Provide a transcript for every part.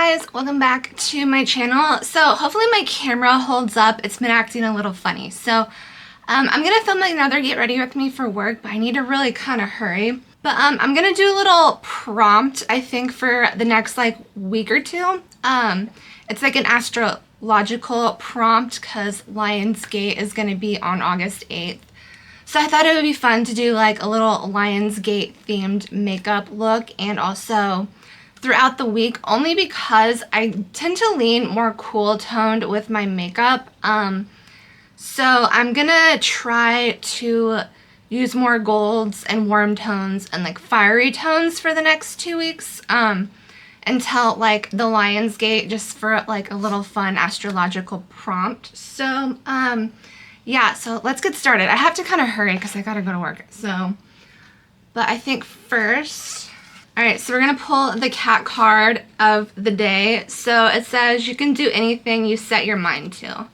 guys, welcome back to my channel. So hopefully my camera holds up. It's been acting a little funny. So I'm gonna film another get ready with me for work, but I need to really kind of hurry. But I'm gonna do a little prompt, I think, for the next like week or two. It's like an astrological prompt because Lionsgate is gonna be on August 8th. So I thought it would be fun to do like a little Lionsgate themed makeup look, and also throughout the week, only because I tend to lean more cool toned with my makeup. So I'm gonna try to use more golds and warm tones and like fiery tones for the next 2 weeks, until like the Lionsgate, just for like a little fun astrological prompt. So yeah, so let's get started. I have to kind of hurry because I gotta go to work. So, but I think first, all right, so we're gonna pull the cat card of the day. So it says you can do anything you set your mind to.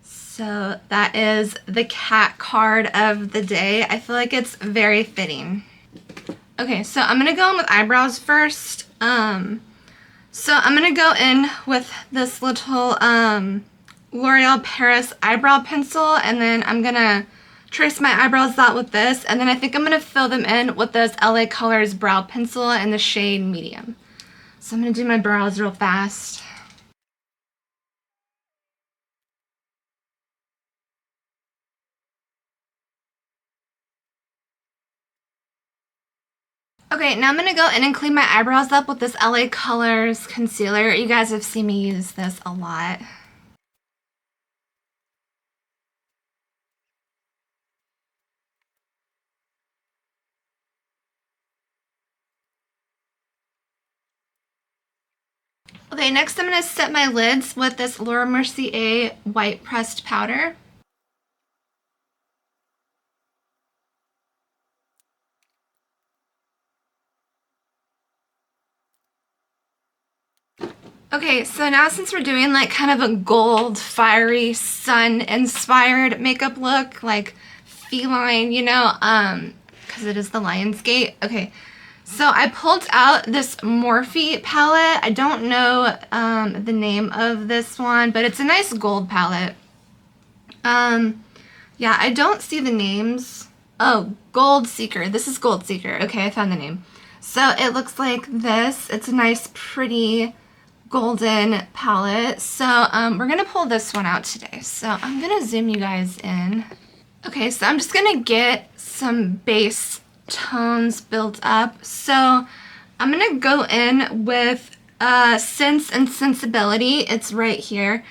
So that is the cat card of the day. I feel like it's very fitting. Okay, so I'm gonna go in with eyebrows first. So I'm gonna go in with this little L'Oreal Paris eyebrow pencil, and then I'm gonna trace my eyebrows out with this, and then I think I'm gonna fill them in with this LA Colors brow pencil in the shade medium. So I'm gonna do my brows real fast. Okay, now I'm gonna go in and clean my eyebrows up with this LA Colors concealer. You guys have seen me use this a lot. Okay, next I'm going to set my lids with this Laura Mercier white pressed powder. Okay, so now since we're doing like kind of a gold, fiery, sun-inspired makeup look, like feline, you know, because it is the Lionsgate. Okay, so I pulled out this Morphe palette. I don't know the name of this one, but it's a nice gold palette. Yeah, I don't see the names. Oh, Gold Seeker. This is Gold Seeker. Okay, I found the name. So it looks like this. It's a nice, pretty golden palette. So we're gonna pull this one out today. So I'm gonna zoom you guys in. Okay, so I'm just gonna get some base tones built up. So I'm gonna go in with Sense and Sensibility. It's right here.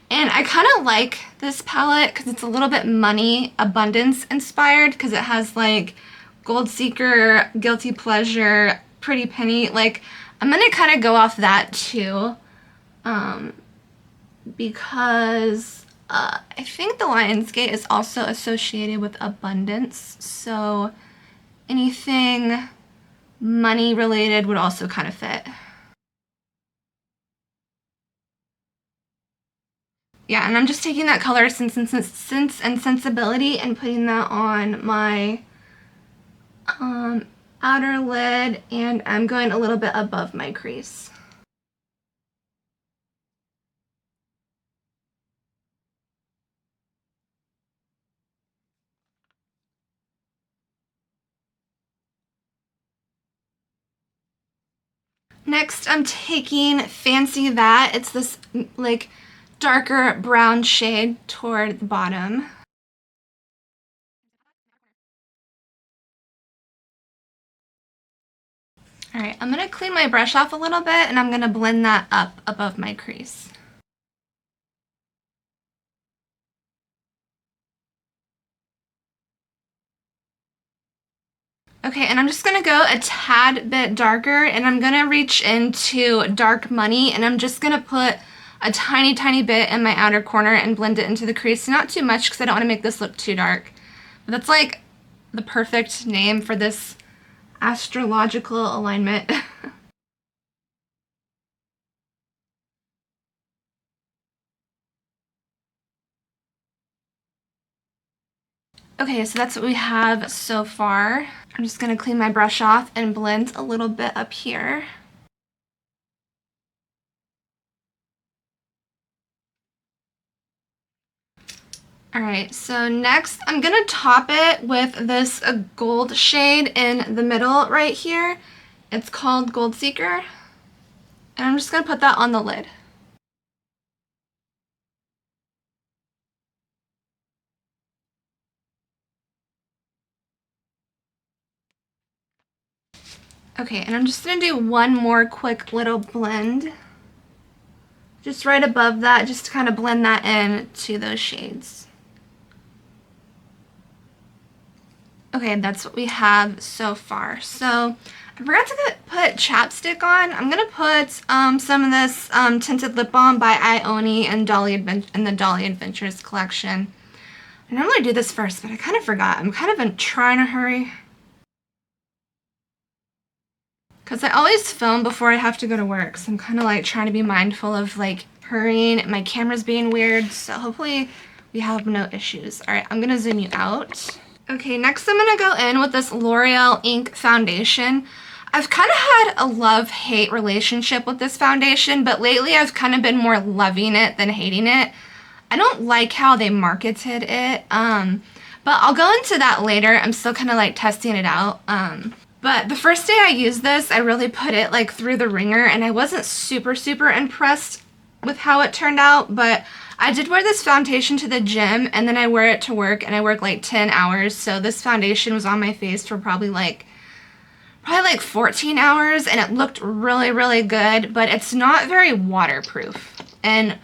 And I kind of like this palette because it's a little bit money abundance inspired, because it has like Gold Seeker, Guilty Pleasure, Pretty Penny. Like, I'm gonna kind of go off that too, because I think the Lionsgate is also associated with abundance, so anything money related would also kind of fit. Yeah, and I'm just taking that color Sense and Sensibility and putting that on my outer lid, and I'm going a little bit above my crease. Next, I'm taking Fancy That. It's this like darker brown shade toward the bottom. All right, I'm gonna clean my brush off a little bit, and I'm gonna blend that up above my crease. Okay, and I'm just gonna go a tad bit darker, and I'm gonna reach into Dark Money, and I'm just gonna put a tiny bit in my outer corner and blend it into the crease. Not too much because I don't want to make this look too dark. But that's like the perfect name for this astrological alignment. Okay, so that's what we have so far. I'm just gonna clean my brush off and blend a little bit up here. Alright, so next I'm going to top it with this gold shade in the middle right here. It's called Gold Seeker. And I'm just going to put that on the lid. Okay, and I'm just going to do one more quick little blend. Just right above that, just to kind of blend that in to those shades. Okay, that's what we have so far. So I forgot to put chapstick on. I'm going to put some of this tinted lip balm by Ione and the Dolly Adventures collection. I normally do this first, but I kind of forgot. I'm kind of trying to hurry. Because I always film before I have to go to work, so I'm kind of like trying to be mindful of like hurrying. My camera's being weird, so hopefully we have no issues. Alright, I'm going to zoom you out. Okay, next I'm going to go in with this L'Oreal Ink Foundation. I've kind of had a love-hate relationship with this foundation, but lately I've kind of been more loving it than hating it. I don't like how they marketed it, but I'll go into that later. I'm still kind of like testing it out. But the first day I used this, I really put it like through the ringer, and I wasn't super impressed with how it turned out, but I did wear this foundation to the gym, and then I wear it to work, and I work like 10 hours, so this foundation was on my face for probably like 14 hours, and it looked really good, but it's not very waterproof. And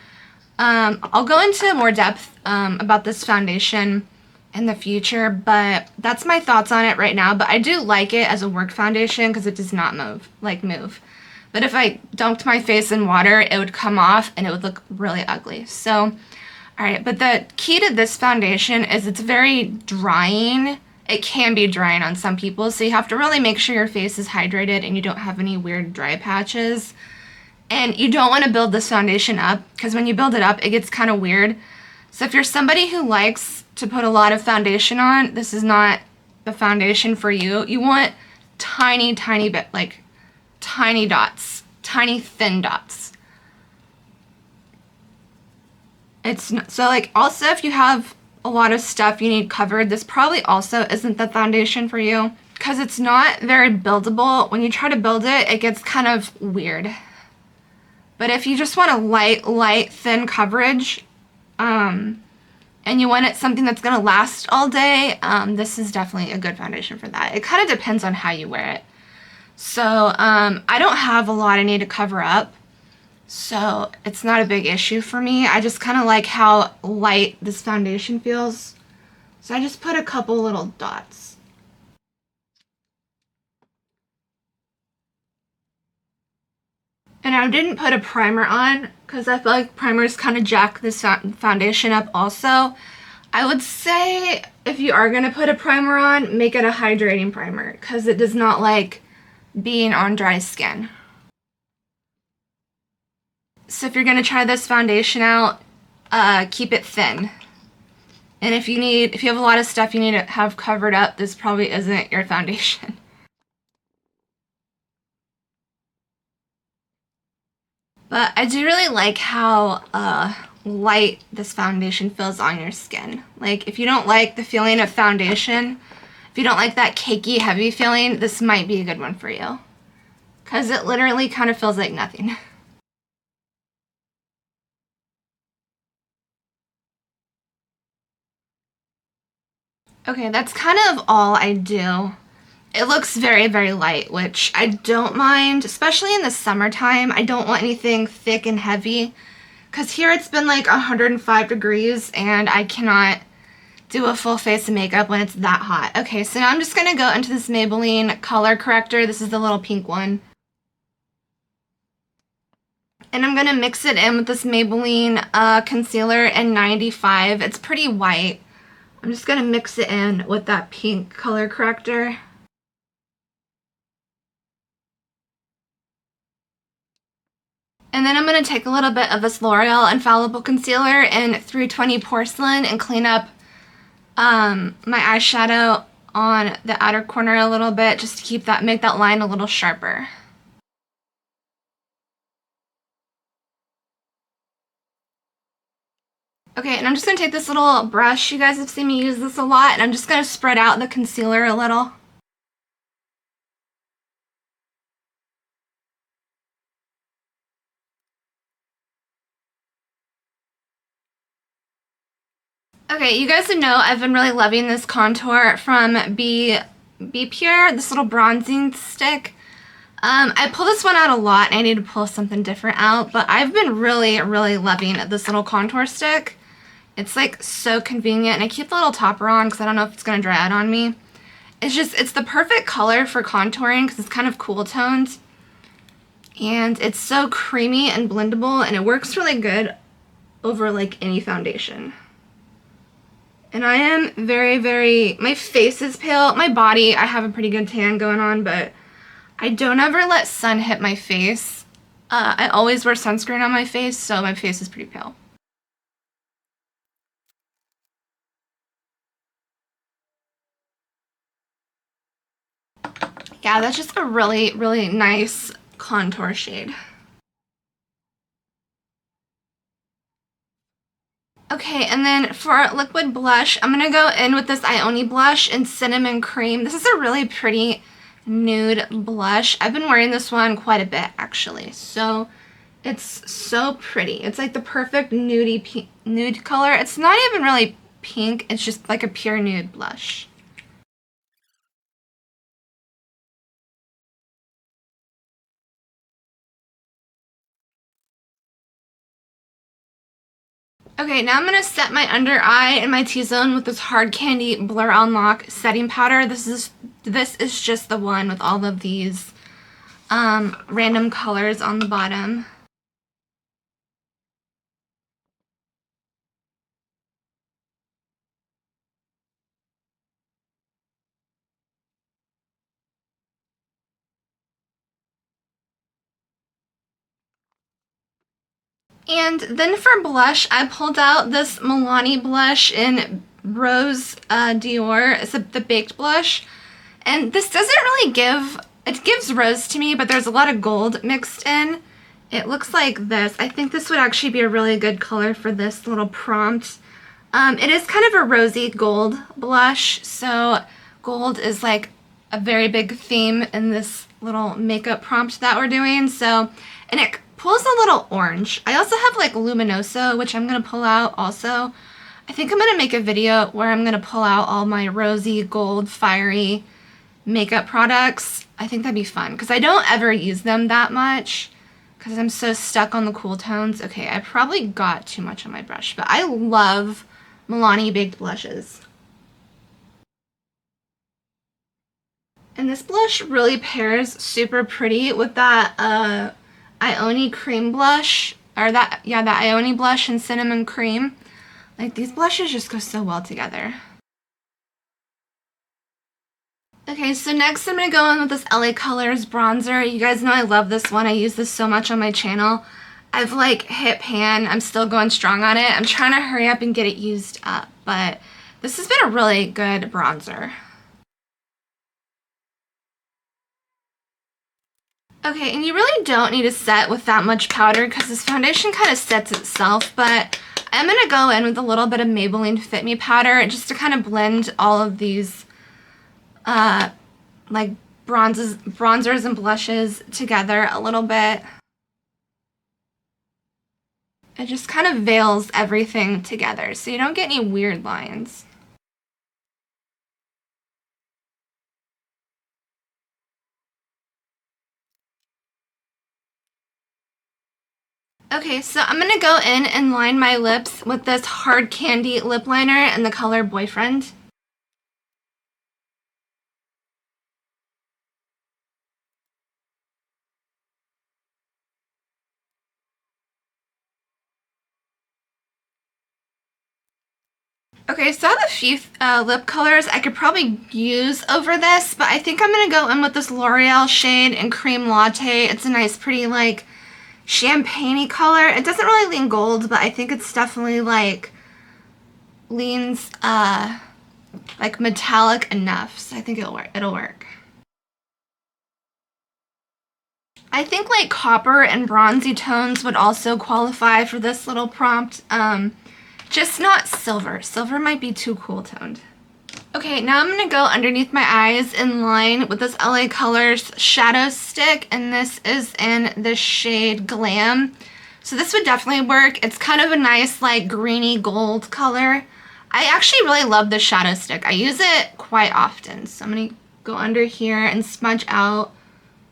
I'll go into more depth about this foundation in the future, but that's my thoughts on it right now. But I do like it as a work foundation because it does not move. But if I dunked my face in water, it would come off and it would look really ugly. So, alright, but the key to this foundation is it's very drying. It can be drying on some people, so you have to really make sure your face is hydrated and you don't have any weird dry patches. And you don't want to build this foundation up, because when you build it up, it gets kind of weird. So if you're somebody who likes to put a lot of foundation on, this is not the foundation for you. You want tiny bit, like tiny dots, tiny thin dots. It's not, so like also if you have a lot of stuff you need covered, this probably also isn't the foundation for you, because it's not very buildable. When you try to build it, it gets kind of weird. But if you just want a light, thin coverage, and you want it something that's going to last all day, this is definitely a good foundation for that. It kind of depends on how you wear it. So, I don't have a lot I need to cover up, so it's not a big issue for me. I just kind of like how light this foundation feels. So I just put a couple little dots. And I didn't put a primer on because I feel like primers kind of jack this foundation up also. I would say if you are going to put a primer on, make it a hydrating primer because it does not like being on dry skin. So if you're going to try this foundation out, keep it thin. And if you have a lot of stuff you need to have covered up, this probably isn't your foundation. But I do really like how light this foundation feels on your skin. Like, if you don't like the feeling of foundation, if you don't like that cakey, heavy feeling, this might be a good one for you. Because it literally kind of feels like nothing. Okay, that's kind of all I do. It looks very light, which I don't mind, especially in the summertime. I don't want anything thick and heavy, because here it's been like 105 degrees and I cannot do a full face of makeup when it's that hot. Okay, so now I'm just going to go into this Maybelline color corrector. This is the little pink one. And I'm going to mix it in with this Maybelline concealer in 95. It's pretty white. I'm just going to mix it in with that pink color corrector. And then I'm going to take a little bit of this L'Oreal Infallible Concealer in 320 Porcelain and clean up my eyeshadow on the outer corner a little bit, just to make that line a little sharper. Okay, and I'm just going to take this little brush. You guys have seen me use this a lot, and I'm just going to spread out the concealer a little. Okay, you guys know I've been really loving this contour from Be Pure, this little bronzing stick. I pull this one out a lot, and I need to pull something different out, but I've been really, really loving this little contour stick. It's like so convenient, and I keep the little topper on because I don't know if it's going to dry out on me. It's the perfect color for contouring because it's kind of cool toned. And it's so creamy and blendable, and it works really good over like any foundation. And I am very, very, my face is pale. My body, I have a pretty good tan going on, but I don't ever let sun hit my face. I always wear sunscreen on my face, so my face is pretty pale. Yeah, that's just a really, really nice contour shade. Okay, and then for liquid blush, I'm going to go in with this Ioni blush in Cinnamon Cream. This is a really pretty nude blush. I've been wearing this one quite a bit, actually. So, it's so pretty. It's like the perfect nude color. It's not even really pink. It's just like a pure nude blush. Okay, now I'm going to set my under eye and my T-zone with this Hard Candy Blur Unlock setting powder. This is just the one with all of these random colors on the bottom. And then for blush, I pulled out this Milani blush in Rose Dior. It's the baked blush. And this doesn't really it gives rose to me, but there's a lot of gold mixed in. It looks like this. I think this would actually be a really good color for this little prompt. It is kind of a rosy gold blush, so gold is like a very big theme in this little makeup prompt that we're doing. So, and it pulls a little orange. I also have like Luminoso, which I'm going to pull out also. I think I'm going to make a video where I'm going to pull out all my rosy, gold, fiery makeup products. I think that'd be fun because I don't ever use them that much because I'm so stuck on the cool tones. Okay, I probably got too much on my brush, but I love Milani baked blushes. And this blush really pairs super pretty with that Ioni cream blush, or that Ioni blush in Cinnamon Cream. Like, these blushes just go so well together. Okay, so next I'm going to go in with this LA Colors bronzer. You guys know I love this one. I use this so much on my channel. I've like hit pan. I'm still going strong on it. I'm trying to hurry up and get it used up, but this has been a really good bronzer. Okay, and you really don't need to set with that much powder because this foundation kind of sets itself, but I'm going to go in with a little bit of Maybelline Fit Me powder just to kind of blend all of these like bronzers and blushes together a little bit. It just kind of veils everything together so you don't get any weird lines. Okay, so I'm going to go in and line my lips with this Hard Candy lip liner in the color Boyfriend. Okay, so I have a few lip colors I could probably use over this, but I think I'm going to go in with this L'Oreal shade in Cream Latte. It's a nice, pretty, like, champagne-y color. It doesn't really lean gold, but I think it's definitely, like, leans, like, metallic enough, so I think it'll work. I think, like, copper and bronzy tones would also qualify for this little prompt. Just not silver. Silver might be too cool toned. Okay, now I'm going to go underneath my eyes in line with this LA Colors shadow stick, and this is in the shade Glam. So this would definitely work. It's kind of a nice like greeny gold color. I actually really love this shadow stick. I use it quite often. So I'm going to go under here and smudge out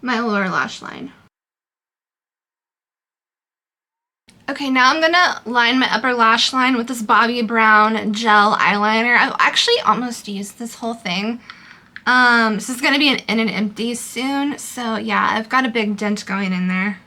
my lower lash line. Okay, now I'm gonna line my upper lash line with this Bobbi Brown gel eyeliner. I've actually almost used this whole thing. This is gonna be in an empty soon, so yeah, I've got a big dent going in there.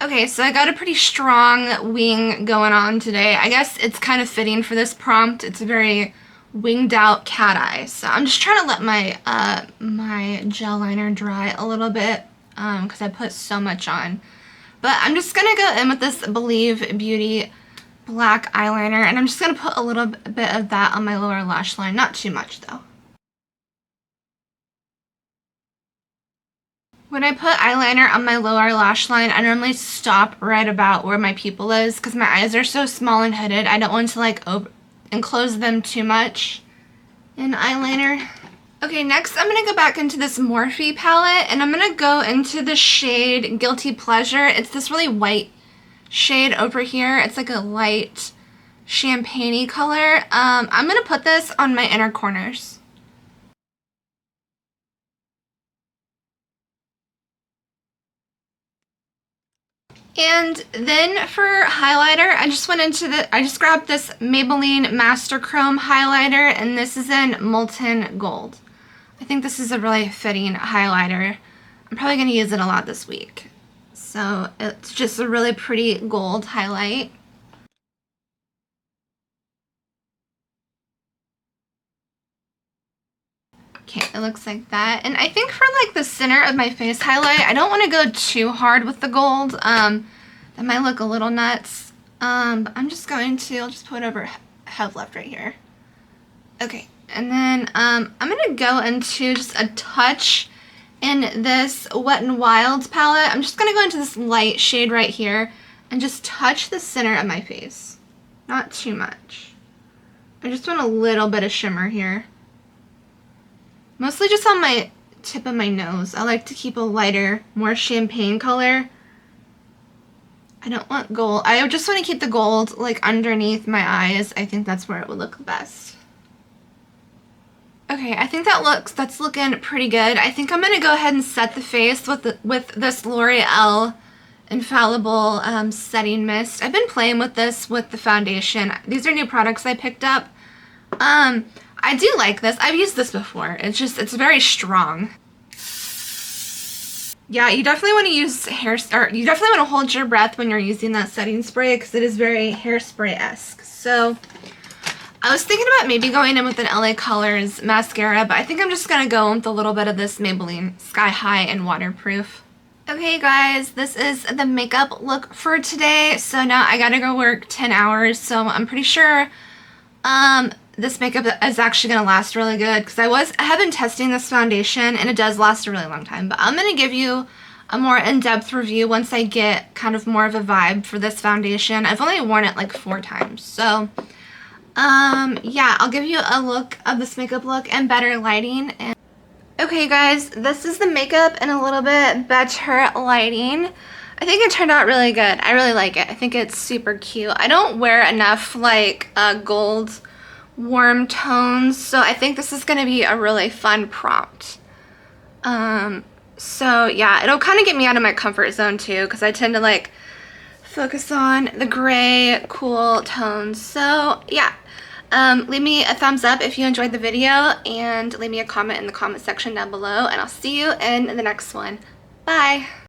Okay, so I got a pretty strong wing going on today. I guess it's kind of fitting for this prompt. It's a very winged out cat eye. So I'm just trying to let my my gel liner dry a little bit because I put so much on. But I'm just gonna go in with this Believe Beauty black eyeliner, and I'm just gonna put a little bit of that on my lower lash line. Not too much though. When I put eyeliner on my lower lash line, I normally stop right about where my pupil is because my eyes are so small and hooded. I don't want to like enclose them too much in eyeliner. Okay, next I'm going to go back into this Morphe palette, and I'm going to go into the shade Guilty Pleasure. It's this really white shade over here. It's like a light champagne-y color. I'm going to put this on my inner corners. And then for highlighter, I just grabbed this Maybelline Master Chrome highlighter, and this is in Molten Gold. I think this is a really fitting highlighter. I'm probably going to use it a lot this week. So it's just a really pretty gold highlight. Okay, it looks like that. And I think for like the center of my face highlight, I don't want to go too hard with the gold. That might look a little nuts. But I'm just going to, I'll just put over have left right here. Okay, and then I'm going to go into just a touch in this Wet n Wild palette. I'm just going to go into this light shade right here and just touch the center of my face. Not too much. I just want a little bit of shimmer here. Mostly just on my tip of my nose. I like to keep a lighter, more champagne color. I don't want gold. I just want to keep the gold like underneath my eyes. I think that's where it would look best. Okay, I think that's looking pretty good. I think I'm going to go ahead and set the face with this L'Oreal Infallible Setting Mist. I've been playing with this with the foundation. These are new products I picked up. I do like this. I've used this before. It's very strong. Yeah, you definitely want to use you definitely want to hold your breath when you're using that setting spray because it is very hairspray-esque. So I was thinking about maybe going in with an LA Colors mascara, but I think I'm just going to go with a little bit of this Maybelline Sky High and Waterproof. Okay guys, this is the makeup look for today. So now I gotta go work 10 hours, so I'm pretty sure this makeup is actually going to last really good because I have been testing this foundation and it does last a really long time. But I'm going to give you a more in-depth review once I get kind of more of a vibe for this foundation. I've only worn it like 4 times. So, yeah, I'll give you a look of this makeup look and better lighting. And okay guys, this is the makeup and a little bit better lighting. I think it turned out really good. I really like it. I think it's super cute. I don't wear enough like gold warm tones, so I think this is going to be a really fun prompt. So yeah, it'll kind of get me out of my comfort zone too, because I tend to like focus on the gray cool tones. So yeah, leave me a thumbs up if you enjoyed the video, and leave me a comment in the comment section down below, and I'll see you in the next one. Bye!